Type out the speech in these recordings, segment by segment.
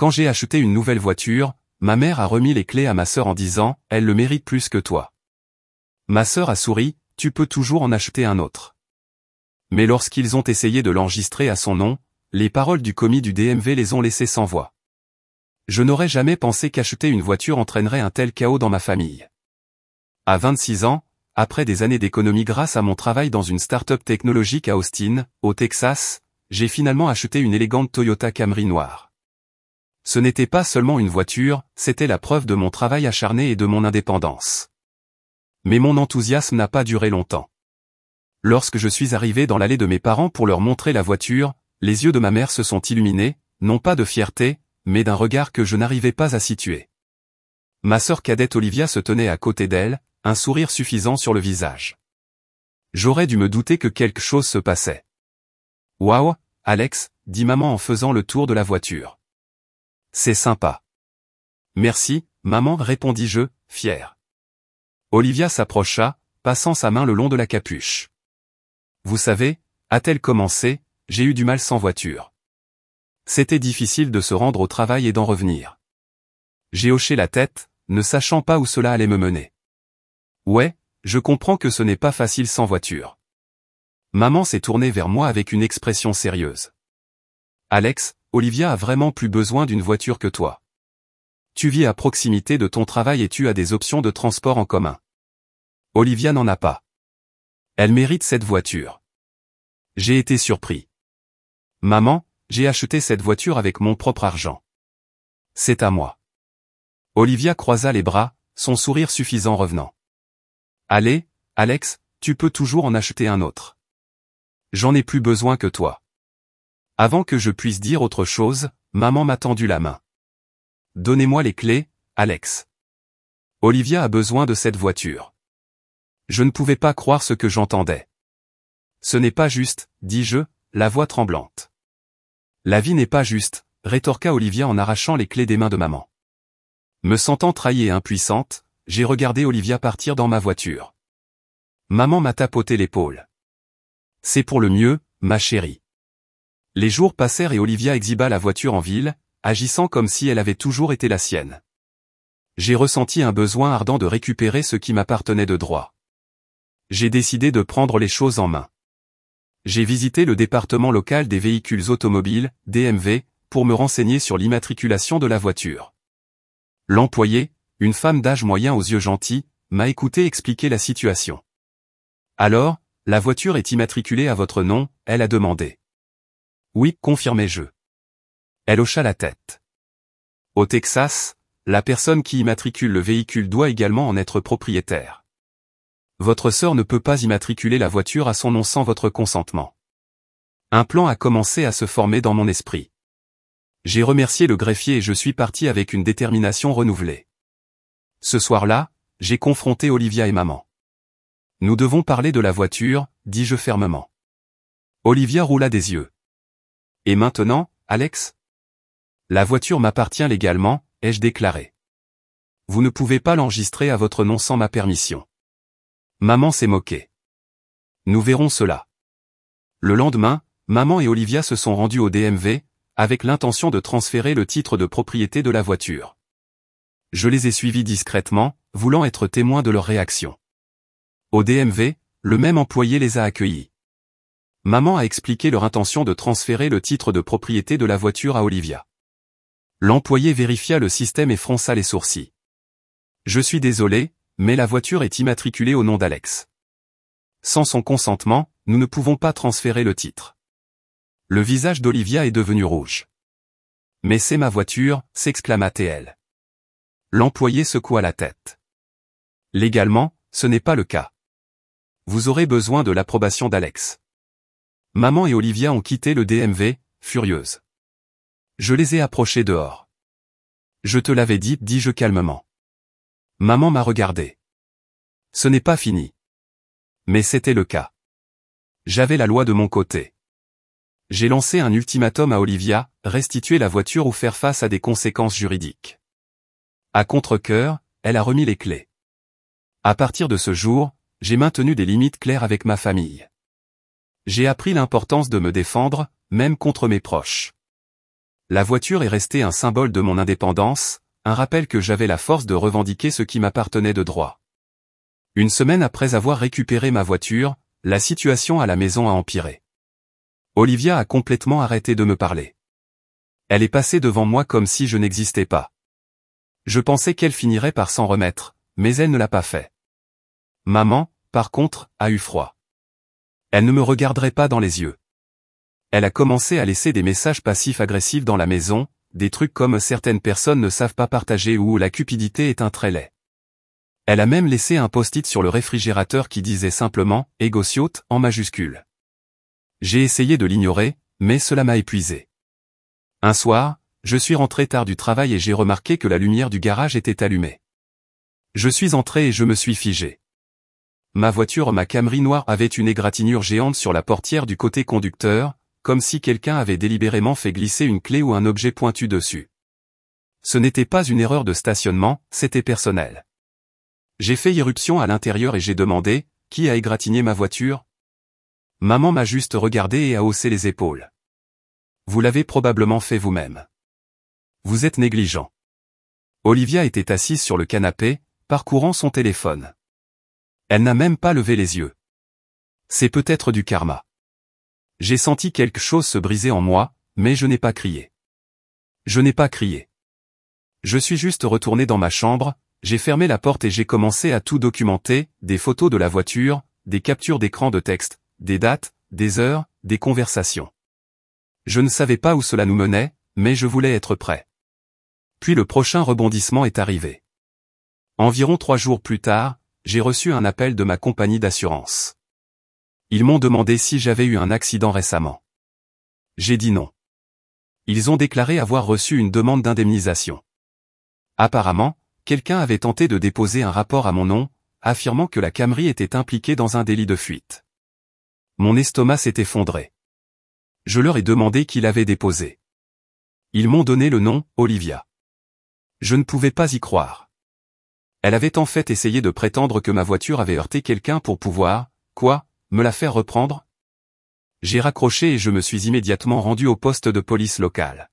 Quand j'ai acheté une nouvelle voiture, ma mère a remis les clés à ma sœur en disant « Elle le mérite plus que toi ». Ma sœur a souri « Tu peux toujours en acheter un autre ». Mais lorsqu'ils ont essayé de l'enregistrer à son nom, les paroles du commis du DMV les ont laissés sans voix. Je n'aurais jamais pensé qu'acheter une voiture entraînerait un tel chaos dans ma famille. À 26 ans, après des années d'économie grâce à mon travail dans une start-up technologique à Austin, au Texas, j'ai finalement acheté une élégante Toyota Camry noire. Ce n'était pas seulement une voiture, c'était la preuve de mon travail acharné et de mon indépendance. Mais mon enthousiasme n'a pas duré longtemps. Lorsque je suis arrivé dans l'allée de mes parents pour leur montrer la voiture, les yeux de ma mère se sont illuminés, non pas de fierté, mais d'un regard que je n'arrivais pas à situer. Ma sœur cadette Olivia se tenait à côté d'elle, un sourire suffisant sur le visage. J'aurais dû me douter que quelque chose se passait. « Waouh, Alex », dit maman en faisant le tour de la voiture. « C'est sympa. »« Merci, maman », répondis-je, fier. Olivia s'approcha, passant sa main le long de la capuche. « Vous savez, a-t-elle commencé, j'ai eu du mal sans voiture. C'était difficile de se rendre au travail et d'en revenir. J'ai hoché la tête, ne sachant pas où cela allait me mener. Ouais, je comprends que ce n'est pas facile sans voiture. Maman s'est tournée vers moi avec une expression sérieuse. Alex, Olivia a vraiment plus besoin d'une voiture que toi. Tu vis à proximité de ton travail et tu as des options de transport en commun. Olivia n'en a pas. Elle mérite cette voiture. J'ai été surpris. Maman, j'ai acheté cette voiture avec mon propre argent. C'est à moi. Olivia croisa les bras, son sourire suffisant revenant. Allez, Alex, tu peux toujours en acheter un autre. J'en ai plus besoin que toi. Avant que je puisse dire autre chose, maman m'a tendu la main. Donnez-moi les clés, Alex. Olivia a besoin de cette voiture. Je ne pouvais pas croire ce que j'entendais. Ce n'est pas juste, dis-je, la voix tremblante. La vie n'est pas juste, rétorqua Olivia en arrachant les clés des mains de maman. Me sentant trahie et impuissante, j'ai regardé Olivia partir dans ma voiture. Maman m'a tapoté l'épaule. C'est pour le mieux, ma chérie. Les jours passèrent et Olivia exhiba la voiture en ville, agissant comme si elle avait toujours été la sienne. J'ai ressenti un besoin ardent de récupérer ce qui m'appartenait de droit. J'ai décidé de prendre les choses en main. J'ai visité le département local des véhicules automobiles, DMV, pour me renseigner sur l'immatriculation de la voiture. L'employé, une femme d'âge moyen aux yeux gentils, m'a écouté expliquer la situation. Alors, la voiture est immatriculée à votre nom, elle a demandé. Oui, confirmai-je. Elle hocha la tête. Au Texas, la personne qui immatricule le véhicule doit également en être propriétaire. Votre sœur ne peut pas immatriculer la voiture à son nom sans votre consentement. Un plan a commencé à se former dans mon esprit. J'ai remercié le greffier et je suis parti avec une détermination renouvelée. Ce soir-là, j'ai confronté Olivia et maman. Nous devons parler de la voiture, dis-je fermement. Olivia roula des yeux. Et maintenant, Alex? La voiture m'appartient légalement, ai-je déclaré. Vous ne pouvez pas l'enregistrer à votre nom sans ma permission. Maman s'est moquée. Nous verrons cela. Le lendemain, maman et Olivia se sont rendues au DMV, avec l'intention de transférer le titre de propriété de la voiture. Je les ai suivis discrètement, voulant être témoin de leur réaction. Au DMV, le même employé les a accueillis. Maman a expliqué leur intention de transférer le titre de propriété de la voiture à Olivia. L'employé vérifia le système et fronça les sourcils. Je suis désolé, mais la voiture est immatriculée au nom d'Alex. Sans son consentement, nous ne pouvons pas transférer le titre. Le visage d'Olivia est devenu rouge. Mais c'est ma voiture, s'exclama-t-elle. L'employé secoua la tête. Légalement, ce n'est pas le cas. Vous aurez besoin de l'approbation d'Alex. Maman et Olivia ont quitté le DMV, furieuses. Je les ai approchées dehors. Je te l'avais dit, dis-je calmement. Maman m'a regardé. Ce n'est pas fini. Mais c'était le cas. J'avais la loi de mon côté. J'ai lancé un ultimatum à Olivia, restituer la voiture ou faire face à des conséquences juridiques. À contre-cœur, elle a remis les clés. À partir de ce jour, j'ai maintenu des limites claires avec ma famille. J'ai appris l'importance de me défendre, même contre mes proches. La voiture est restée un symbole de mon indépendance, un rappel que j'avais la force de revendiquer ce qui m'appartenait de droit. Une semaine après avoir récupéré ma voiture, la situation à la maison a empiré. Olivia a complètement arrêté de me parler. Elle est passée devant moi comme si je n'existais pas. Je pensais qu'elle finirait par s'en remettre, mais elle ne l'a pas fait. Maman, par contre, a eu froid. Elle ne me regarderait pas dans les yeux. Elle a commencé à laisser des messages passifs-agressifs dans la maison, des trucs comme certaines personnes ne savent pas partager ou la cupidité est un trait laid. Elle a même laissé un post-it sur le réfrigérateur qui disait simplement « Égociote » en majuscule. J'ai essayé de l'ignorer, mais cela m'a épuisé. Un soir, je suis rentré tard du travail et j'ai remarqué que la lumière du garage était allumée. Je suis entré et je me suis figé. Ma Camry noire avait une égratignure géante sur la portière du côté conducteur, comme si quelqu'un avait délibérément fait glisser une clé ou un objet pointu dessus. Ce n'était pas une erreur de stationnement, c'était personnel. J'ai fait irruption à l'intérieur et j'ai demandé « Qui a égratigné ma voiture ?» Maman m'a juste regardé et a haussé les épaules. « Vous l'avez probablement fait vous-même. Vous êtes négligent. » Olivia était assise sur le canapé, parcourant son téléphone. Elle n'a même pas levé les yeux. C'est peut-être du karma. J'ai senti quelque chose se briser en moi, mais je n'ai pas crié. Je n'ai pas crié. Je suis juste retourné dans ma chambre, j'ai fermé la porte et j'ai commencé à tout documenter, des photos de la voiture, des captures d'écran de texte, des dates, des heures, des conversations. Je ne savais pas où cela nous menait, mais je voulais être prêt. Puis le prochain rebondissement est arrivé. Environ 3 jours plus tard, j'ai reçu un appel de ma compagnie d'assurance. Ils m'ont demandé si j'avais eu un accident récemment. J'ai dit non. Ils ont déclaré avoir reçu une demande d'indemnisation. Apparemment, quelqu'un avait tenté de déposer un rapport à mon nom, affirmant que la Camry était impliquée dans un délit de fuite. Mon estomac s'est effondré. Je leur ai demandé qui l'avait déposé. Ils m'ont donné le nom, Olivia. Je ne pouvais pas y croire. Elle avait en fait essayé de prétendre que ma voiture avait heurté quelqu'un pour pouvoir, me la faire reprendre? J'ai raccroché et je me suis immédiatement rendu au poste de police local.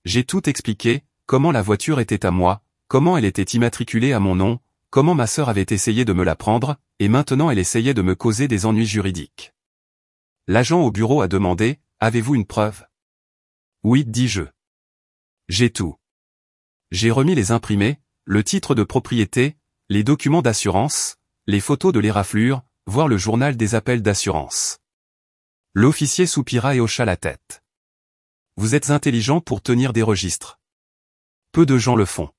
J'ai tout expliqué, comment la voiture était à moi, comment elle était immatriculée à mon nom, comment ma sœur avait essayé de me la prendre, et maintenant elle essayait de me causer des ennuis juridiques. L'agent au bureau a demandé, « Avez-vous une preuve ?» Oui, dis-je. J'ai tout. J'ai remis les imprimés, le titre de propriété, les documents d'assurance, les photos de l'éraflure, voire le journal des appels d'assurance. L'officier soupira et hocha la tête. Vous êtes intelligent pour tenir des registres. Peu de gens le font.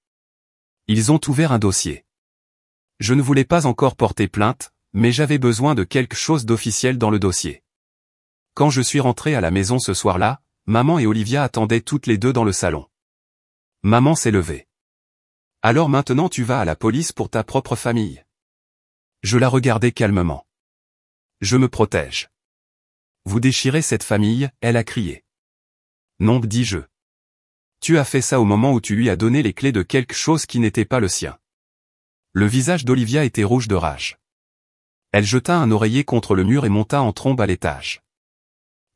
Ils ont ouvert un dossier. Je ne voulais pas encore porter plainte, mais j'avais besoin de quelque chose d'officiel dans le dossier. Quand je suis rentré à la maison ce soir-là, maman et Olivia attendaient toutes les deux dans le salon. Maman s'est levée. Alors maintenant tu vas à la police pour ta propre famille. Je la regardais calmement. Je me protège. Vous déchirez cette famille, elle a crié. Non, dis-je. Tu as fait ça au moment où tu lui as donné les clés de quelque chose qui n'était pas le sien. Le visage d'Olivia était rouge de rage. Elle jeta un oreiller contre le mur et monta en trombe à l'étage.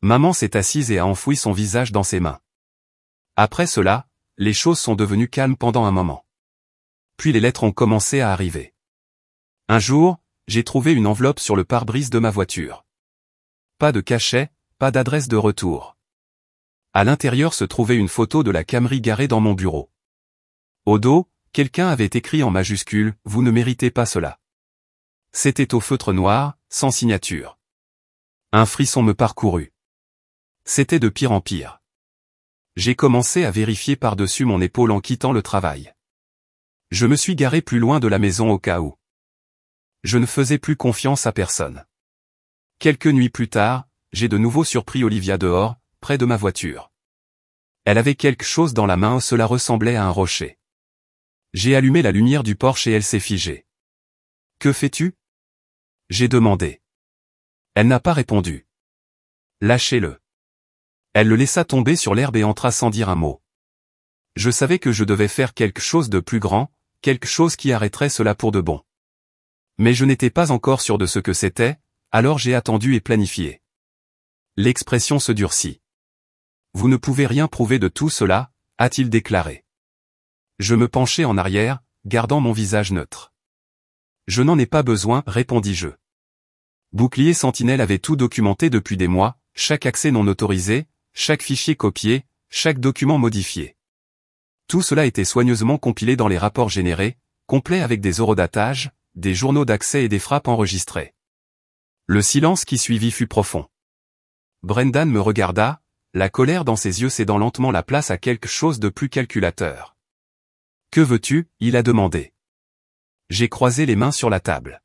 Maman s'est assise et a enfoui son visage dans ses mains. Après cela, les choses sont devenues calmes pendant un moment. Puis les lettres ont commencé à arriver. Un jour, j'ai trouvé une enveloppe sur le pare-brise de ma voiture. Pas de cachet, pas d'adresse de retour. À l'intérieur se trouvait une photo de la Camry garée dans mon bureau. Au dos, quelqu'un avait écrit en majuscule « Vous ne méritez pas cela ». C'était au feutre noir, sans signature. Un frisson me parcourut. C'était de pire en pire. J'ai commencé à vérifier par-dessus mon épaule en quittant le travail. Je me suis garé plus loin de la maison au cas où. Je ne faisais plus confiance à personne. Quelques nuits plus tard, j'ai de nouveau surpris Olivia dehors, près de ma voiture. Elle avait quelque chose dans la main, cela ressemblait à un rocher. J'ai allumé la lumière du porche et elle s'est figée. « Que fais-tu » j'ai demandé. Elle n'a pas répondu. « Lâchez-le. » Elle le laissa tomber sur l'herbe et entra sans dire un mot. Je savais que je devais faire quelque chose de plus grand, quelque chose qui arrêterait cela pour de bon. Mais je n'étais pas encore sûr de ce que c'était, alors j'ai attendu et planifié. L'expression se durcit. Vous ne pouvez rien prouver de tout cela, a-t-il déclaré. Je me penchai en arrière, gardant mon visage neutre. Je n'en ai pas besoin, répondis-je. Bouclier Sentinelle avait tout documenté depuis des mois, chaque accès non autorisé, chaque fichier copié, chaque document modifié. Tout cela était soigneusement compilé dans les rapports générés, complets avec des eurodatages, des journaux d'accès et des frappes enregistrées. Le silence qui suivit fut profond. Brendan me regarda, la colère dans ses yeux cédant lentement la place à quelque chose de plus calculateur. « Que veux-tu » il a demandé. J'ai croisé les mains sur la table.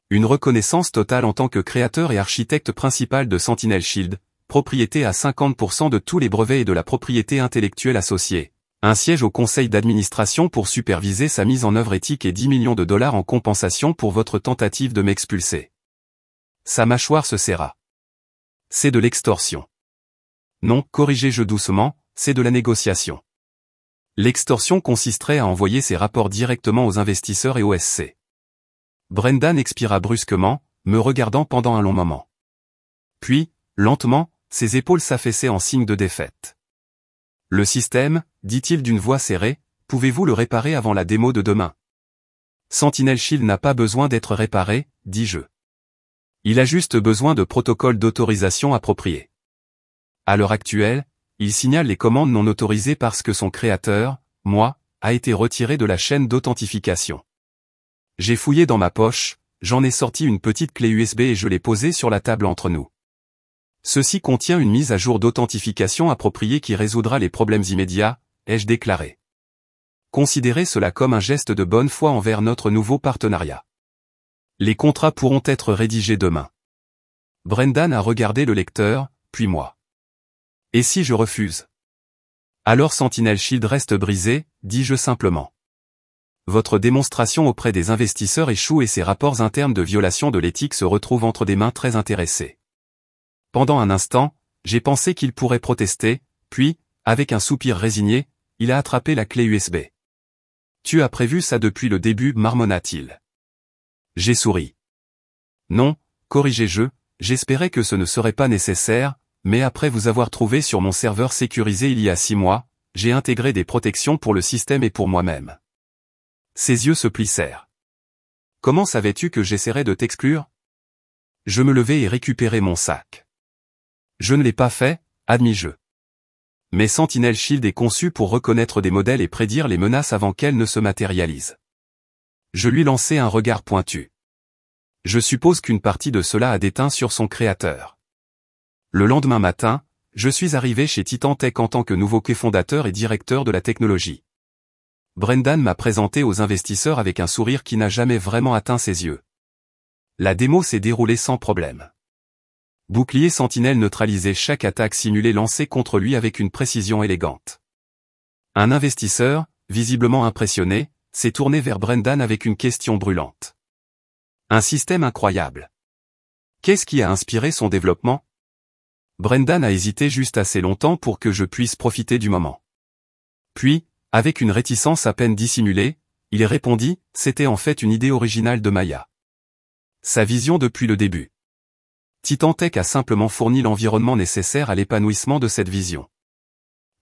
Une reconnaissance totale en tant que créateur et architecte principal de Sentinel Shield, propriété à 50% de tous les brevets et de la propriété intellectuelle associée, un siège au conseil d'administration pour superviser sa mise en œuvre éthique et 10 millions de dollars en compensation pour votre tentative de m'expulser. Sa mâchoire se serra. C'est de l'extorsion. Non, corrigez-je doucement, c'est de la négociation. L'extorsion consisterait à envoyer ses rapports directement aux investisseurs et au SC. Brendan expira brusquement, me regardant pendant un long moment. Puis, lentement, ses épaules s'affaissaient en signe de défaite. Le système, dit-il d'une voix serrée, pouvez-vous le réparer avant la démo de demain? Sentinel Shield n'a pas besoin d'être réparé, dis-je. Il a juste besoin de protocoles d'autorisation appropriés. À l'heure actuelle, il signale les commandes non autorisées parce que son créateur, moi, a été retiré de la chaîne d'authentification. J'ai fouillé dans ma poche, j'en ai sorti une petite clé USB et je l'ai posée sur la table entre nous. Ceci contient une mise à jour d'authentification appropriée qui résoudra les problèmes immédiats, ai-je déclaré. Considérez cela comme un geste de bonne foi envers notre nouveau partenariat. Les contrats pourront être rédigés demain. Brendan a regardé le lecteur, puis moi. Et si je refuse? Alors Sentinel Shield reste brisé, dis-je simplement. Votre démonstration auprès des investisseurs échoue et ces rapports internes de violation de l'éthique se retrouvent entre des mains très intéressées. Pendant un instant, j'ai pensé qu'il pourrait protester, puis, avec un soupir résigné, il a attrapé la clé USB. Tu as prévu ça depuis le début, marmonna-t-il. J'ai souri. Non, corrigez-je, j'espérais que ce ne serait pas nécessaire, mais après vous avoir trouvé sur mon serveur sécurisé il y a 6 mois, j'ai intégré des protections pour le système et pour moi-même. Ses yeux se plissèrent. Comment savais-tu que j'essaierais de t'exclure? Je me levai et récupérai mon sac. Je ne l'ai pas fait, admis-je. Mais Sentinel Shield est conçu pour reconnaître des modèles et prédire les menaces avant qu'elles ne se matérialisent. Je lui lançai un regard pointu. Je suppose qu'une partie de cela a déteint sur son créateur. Le lendemain matin, je suis arrivé chez Titan Tech en tant que nouveau cofondateur et directeur de la technologie. Brendan m'a présenté aux investisseurs avec un sourire qui n'a jamais vraiment atteint ses yeux. La démo s'est déroulée sans problème. Bouclier Sentinelle neutralisait chaque attaque simulée lancée contre lui avec une précision élégante. Un investisseur, visiblement impressionné, s'est tourné vers Brendan avec une question brûlante. Un système incroyable. Qu'est-ce qui a inspiré son développement? Brendan a hésité juste assez longtemps pour que je puisse profiter du moment. Puis, avec une réticence à peine dissimulée, il répondit, c'était en fait une idée originale de Maya. Sa vision depuis le début. Titan Tech a simplement fourni l'environnement nécessaire à l'épanouissement de cette vision.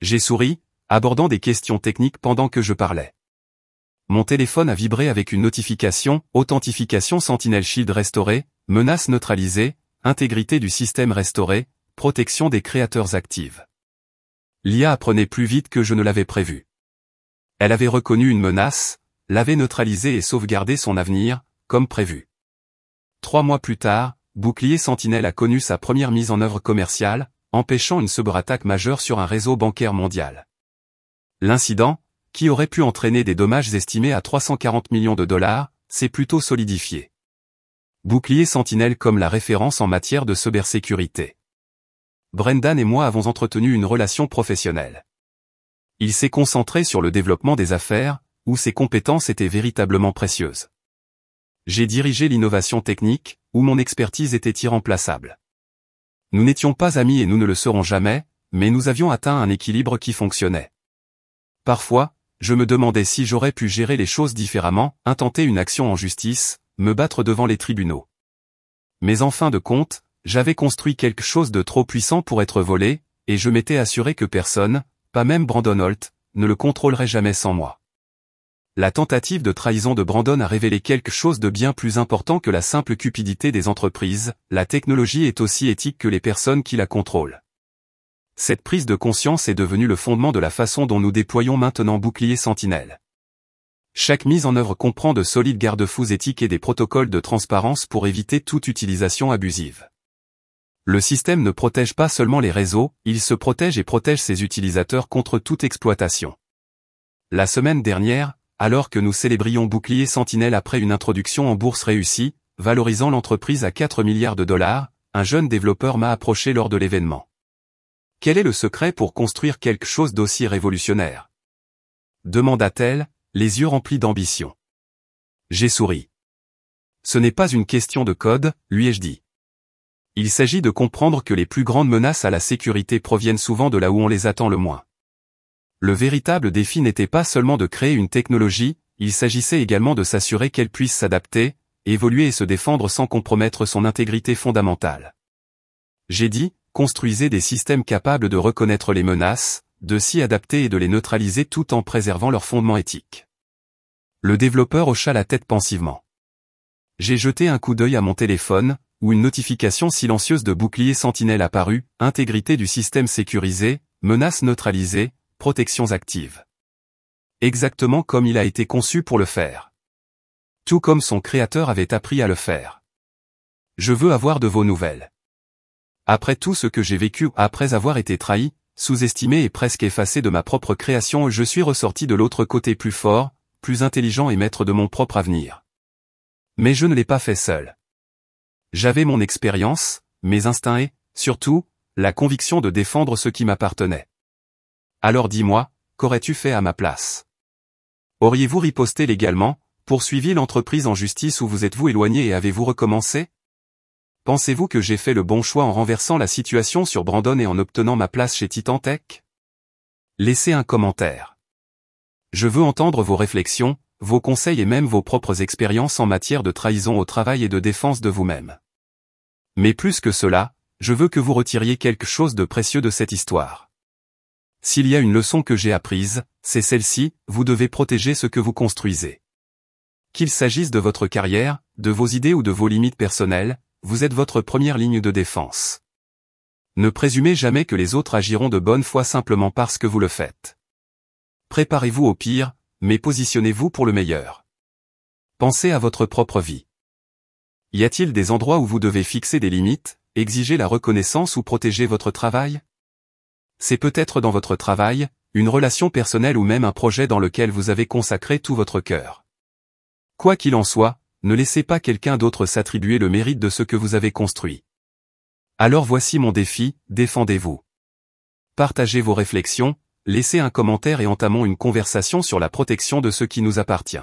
J'ai souri, abordant des questions techniques pendant que je parlais. Mon téléphone a vibré avec une notification, authentification Sentinel Shield restaurée, menace neutralisée, intégrité du système restaurée, protection des créateurs active. L'IA apprenait plus vite que je ne l'avais prévu. Elle avait reconnu une menace, l'avait neutralisée et sauvegardé son avenir, comme prévu. 3 mois plus tard, Bouclier Sentinelle a connu sa première mise en œuvre commerciale, empêchant une cyberattaque majeure sur un réseau bancaire mondial. L'incident, qui aurait pu entraîner des dommages estimés à 340 millions de dollars, s'est plutôt solidifié. Bouclier Sentinelle comme la référence en matière de cybersécurité. Brendan et moi avons entretenu une relation professionnelle. Il s'est concentré sur le développement des affaires, où ses compétences étaient véritablement précieuses. J'ai dirigé l'innovation technique, où mon expertise était irremplaçable. Nous n'étions pas amis et nous ne le serons jamais, mais nous avions atteint un équilibre qui fonctionnait. Parfois, je me demandais si j'aurais pu gérer les choses différemment, intenter une action en justice, me battre devant les tribunaux. Mais en fin de compte, j'avais construit quelque chose de trop puissant pour être volé, et je m'étais assuré que personne, pas même Brandon Holt, ne le contrôlerait jamais sans moi. La tentative de trahison de Brandon a révélé quelque chose de bien plus important que la simple cupidité des entreprises, la technologie est aussi éthique que les personnes qui la contrôlent. Cette prise de conscience est devenue le fondement de la façon dont nous déployons maintenant Bouclier Sentinelle. Chaque mise en œuvre comprend de solides garde-fous éthiques et des protocoles de transparence pour éviter toute utilisation abusive. Le système ne protège pas seulement les réseaux, il se protège et protège ses utilisateurs contre toute exploitation. La semaine dernière, alors que nous célébrions Bouclier Sentinelle après une introduction en bourse réussie, valorisant l'entreprise à 4 milliards de dollars, un jeune développeur m'a approché lors de l'événement. Quel est le secret pour construire quelque chose d'aussi révolutionnaire ? Demanda-t-elle, les yeux remplis d'ambition. J'ai souri. Ce n'est pas une question de code, lui ai-je dit. Il s'agit de comprendre que les plus grandes menaces à la sécurité proviennent souvent de là où on les attend le moins. Le véritable défi n'était pas seulement de créer une technologie, il s'agissait également de s'assurer qu'elle puisse s'adapter, évoluer et se défendre sans compromettre son intégrité fondamentale. J'ai dit, construisez des systèmes capables de reconnaître les menaces, de s'y adapter et de les neutraliser tout en préservant leur fondement éthique. Le développeur hocha la tête pensivement. J'ai jeté un coup d'œil à mon téléphone, où une notification silencieuse de Bouclier Sentinelle apparut, intégrité du système sécurisé, menaces neutralisées, protections actives. Exactement comme il a été conçu pour le faire. Tout comme son créateur avait appris à le faire. Je veux avoir de vos nouvelles. Après tout ce que j'ai vécu, après avoir été trahi, sous-estimé et presque effacé de ma propre création, je suis ressorti de l'autre côté plus fort, plus intelligent et maître de mon propre avenir. Mais je ne l'ai pas fait seul. J'avais mon expérience, mes instincts et, surtout, la conviction de défendre ce qui m'appartenait. Alors dis-moi, qu'aurais-tu fait à ma place? Auriez-vous riposté légalement, poursuivi l'entreprise en justice ou vous êtes-vous éloigné et avez-vous recommencé? Pensez-vous que j'ai fait le bon choix en renversant la situation sur Brandon et en obtenant ma place chez Titan Tech? Laissez un commentaire. Je veux entendre vos réflexions, vos conseils et même vos propres expériences en matière de trahison au travail et de défense de vous-même. Mais plus que cela, je veux que vous retiriez quelque chose de précieux de cette histoire. S'il y a une leçon que j'ai apprise, c'est celle-ci, vous devez protéger ce que vous construisez. Qu'il s'agisse de votre carrière, de vos idées ou de vos limites personnelles, vous êtes votre première ligne de défense. Ne présumez jamais que les autres agiront de bonne foi simplement parce que vous le faites. Préparez-vous au pire, mais positionnez-vous pour le meilleur. Pensez à votre propre vie. Y a-t-il des endroits où vous devez fixer des limites, exiger la reconnaissance ou protéger votre travail? C'est peut-être dans votre travail, une relation personnelle ou même un projet dans lequel vous avez consacré tout votre cœur. Quoi qu'il en soit, ne laissez pas quelqu'un d'autre s'attribuer le mérite de ce que vous avez construit. Alors voici mon défi, défendez-vous. Partagez vos réflexions, laissez un commentaire et entamons une conversation sur la protection de ce qui nous appartient.